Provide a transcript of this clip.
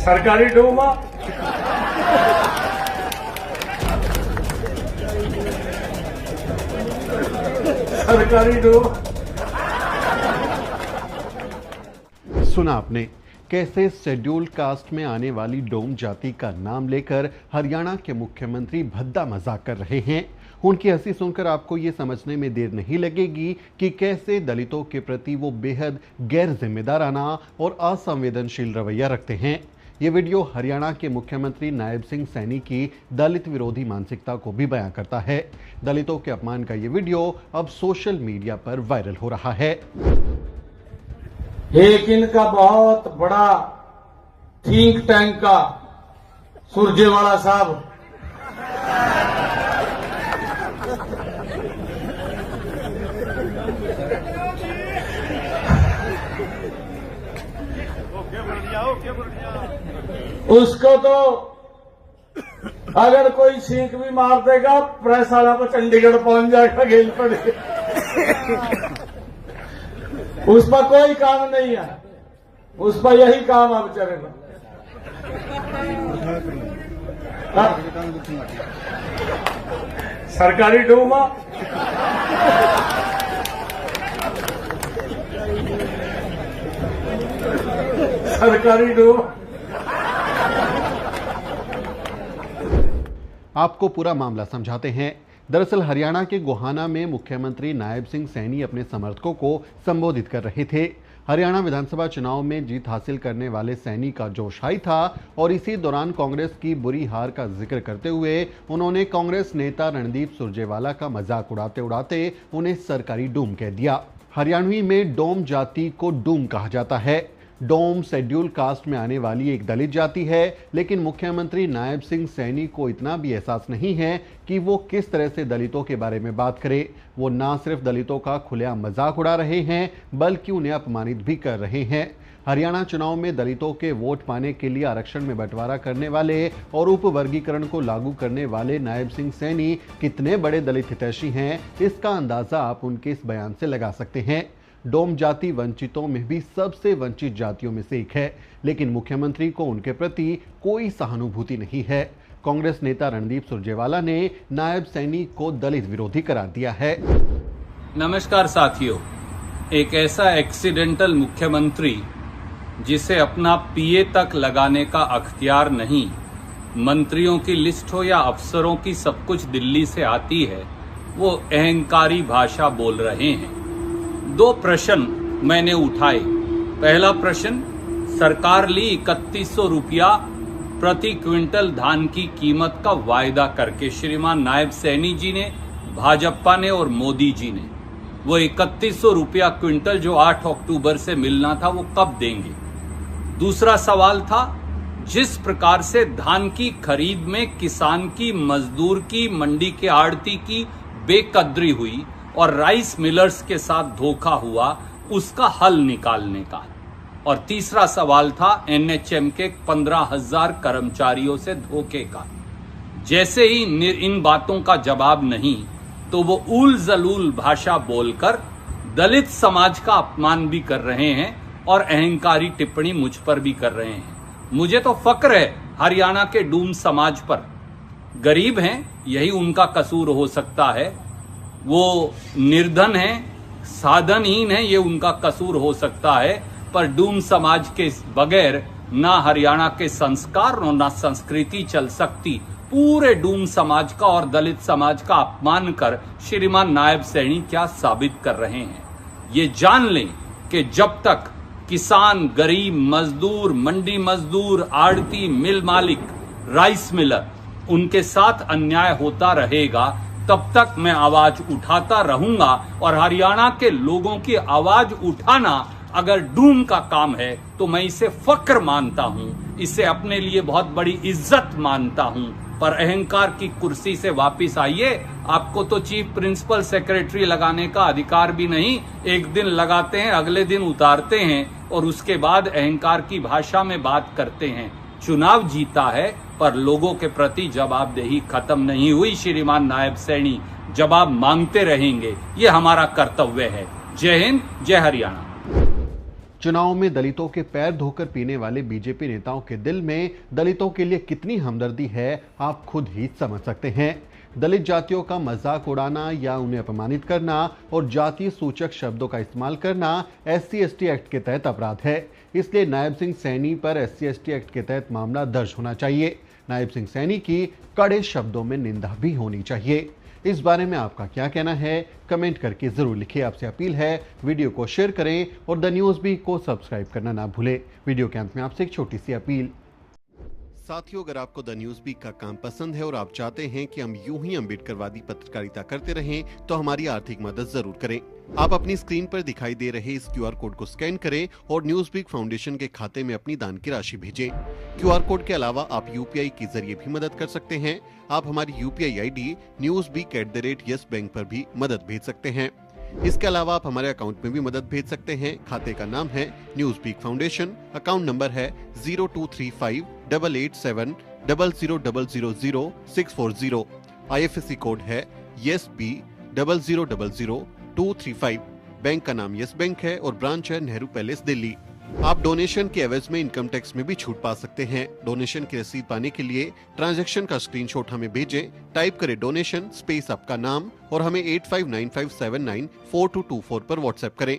सरकारी डूम सरकारी डूम। सुना आपने कैसे शेड्यूल्ड कास्ट में आने वाली डोम जाति का नाम लेकर हरियाणा के मुख्यमंत्री भद्दा मजाक कर रहे हैं। उनकी हंसी सुनकर आपको ये समझने में देर नहीं लगेगी कि कैसे दलितों के प्रति वो बेहद गैर जिम्मेदाराना और असंवेदनशील रवैया रखते हैं। ये वीडियो हरियाणा के मुख्यमंत्री नायब सिंह सैनी की दलित विरोधी मानसिकता को भी बयां करता है। दलितों के अपमान का ये वीडियो अब सोशल मीडिया पर वायरल हो रहा है। एक इनका बहुत बड़ा थिंक टैंक का सुरजेवाला साहब उसको तो अगर कोई छींक भी मार देगा प्रेस वाला को चंडीगढ़ पहुंच जाएगा गेल पड़े। उस पर कोई काम नहीं है, उस पर यही काम अब चलेगा। सरकारी डूम सरकारी डूम। आपको पूरा मामला समझाते हैं। दरअसल हरियाणा के गोहाना में मुख्यमंत्री नायब सिंह सैनी अपने समर्थकों को संबोधित कर रहे थे। हरियाणा विधानसभा चुनाव में जीत हासिल करने वाले सैनी का जोश हाई था और इसी दौरान कांग्रेस की बुरी हार का जिक्र करते हुए उन्होंने कांग्रेस नेता रणदीप सुरजेवाला का मजाक उड़ाते उड़ाते उन्हें सरकारी डूम कह दिया। हरियाणवी में डोम जाति को डूम कहा जाता है। डोम शेड्यूल कास्ट में आने वाली एक दलित जाति है, लेकिन मुख्यमंत्री नायब सिंह सैनी को इतना भी एहसास नहीं है कि वो किस तरह से दलितों के बारे में बात करे। वो ना सिर्फ दलितों का खुलेआम मजाक उड़ा रहे हैं बल्कि उन्हें अपमानित भी कर रहे हैं। हरियाणा चुनाव में दलितों के वोट पाने के लिए आरक्षण में बंटवारा करने वाले और उप वर्गीकरण को लागू करने वाले नायब सिंह सैनी कितने बड़े दलित हितैषी हैं, इसका अंदाजा आप उनके इस बयान से लगा सकते हैं। डोम जाति वंचितों में भी सबसे वंचित जातियों में से एक है, लेकिन मुख्यमंत्री को उनके प्रति कोई सहानुभूति नहीं है। कांग्रेस नेता रणदीप सुरजेवाला ने नायब सैनी को दलित विरोधी करार दिया है। नमस्कार साथियों, एक ऐसा एक्सीडेंटल मुख्यमंत्री जिसे अपना पीए तक लगाने का अख्तियार नहीं, मंत्रियों की लिस्ट हो या अफसरों की सब कुछ दिल्ली से आती है, वो अहंकारी भाषा बोल रहे हैं। दो प्रश्न मैंने उठाए। पहला प्रश्न, सरकार ली 3100 रुपया प्रति क्विंटल धान की कीमत का वायदा करके श्रीमान नायब सैनी जी ने, भाजपा ने और मोदी जी ने, वो 3100 रुपया क्विंटल जो 8 अक्टूबर से मिलना था वो कब देंगे। दूसरा सवाल था, जिस प्रकार से धान की खरीद में किसान की, मजदूर की, मंडी के आड़ती की बेकदरी हुई और राइस मिलर्स के साथ धोखा हुआ, उसका हल निकालने का। और तीसरा सवाल था एनएचएम के 15,000 कर्मचारियों से धोखे का। जैसे ही इन बातों का जवाब नहीं तो वो ऊल जलूल भाषा बोलकर दलित समाज का अपमान भी कर रहे हैं और अहंकारी टिप्पणी मुझ पर भी कर रहे हैं। मुझे तो फक्र है हरियाणा के डूम समाज पर। गरीब हैं, यही उनका कसूर हो सकता है। वो निर्धन है, साधनहीन है, ये उनका कसूर हो सकता है। पर डूम समाज के बगैर ना हरियाणा के संस्कार और ना संस्कृति चल सकती। पूरे डूम समाज का और दलित समाज का अपमान कर श्रीमान नायब सैनी क्या साबित कर रहे हैं। ये जान लें कि जब तक किसान, गरीब, मजदूर, मंडी मजदूर, आड़ती, मिल मालिक, राइस मिलर, उनके साथ अन्याय होता रहेगा, तब तक मैं आवाज उठाता रहूंगा। और हरियाणा के लोगों की आवाज उठाना अगर डूम का काम है तो मैं इसे फक्र मानता हूं, इसे अपने लिए बहुत बड़ी इज्जत मानता हूं। पर अहंकार की कुर्सी से वापस आइए। आपको तो चीफ प्रिंसिपल सेक्रेटरी लगाने का अधिकार भी नहीं। एक दिन लगाते हैं, अगले दिन उतारते हैं और उसके बाद अहंकार की भाषा में बात करते हैं। चुनाव जीता है पर लोगों के प्रति जवाबदेही खत्म नहीं हुई। श्रीमान नायब सैनी जवाब मांगते रहेंगे, ये हमारा कर्तव्य है। जय हिंद, जय हरियाणा। चुनाव में दलितों के पैर धोकर पीने वाले बीजेपी नेताओं के दिल में दलितों के लिए कितनी हमदर्दी है, आप खुद ही समझ सकते हैं। दलित जातियों का मजाक उड़ाना या उन्हें अपमानित करना और जातीय सूचक शब्दों का इस्तेमाल करना SC/ST एक्ट के तहत अपराध है। इसलिए नायब सिंह सैनी पर SC/ST एक्ट के तहत मामला दर्ज होना चाहिए। नायब सिंह सैनी की कड़े शब्दों में निंदा भी होनी चाहिए। इस बारे में आपका क्या कहना है, कमेंट करके जरूर लिखिए। आपसे अपील है, वीडियो को शेयर करें और द न्यूज़ बीट को सब्सक्राइब करना ना भूलें। वीडियो के अंत में आपसे एक छोटी सी अपील। साथियों, अगर आपको द न्यूज़ बीट का काम पसंद है और आप चाहते हैं कि हम यूं ही अम्बेडकरवादी पत्रकारिता करते रहें, तो हमारी आर्थिक मदद जरूर करें। आप अपनी स्क्रीन पर दिखाई दे रहे इस QR कोड को स्कैन करें और न्यूज़ बीट फाउंडेशन के खाते में अपनी दान की राशि भेजें। QR कोड के अलावा आप UPI के जरिए भी मदद कर सकते हैं। आप हमारी UPI ID newsbeak@yes bank पर भी मदद भेज सकते हैं। इसके अलावा आप हमारे अकाउंट में भी मदद भेज सकते हैं। खाते का नाम है news beat foundation, account number है 02358800000640। IFSC कोड है YesB000235। बैंक का नाम यस बैंक है और ब्रांच है नेहरू पैलेस, दिल्ली। आप डोनेशन के एवज में इनकम टैक्स में भी छूट पा सकते हैं। डोनेशन की रसीद पाने के लिए ट्रांजैक्शन का स्क्रीनशॉट हमें भेजें। टाइप करें डोनेशन स्पेस आपका नाम और हमें 8595794224 पर व्हाट्सएप करें।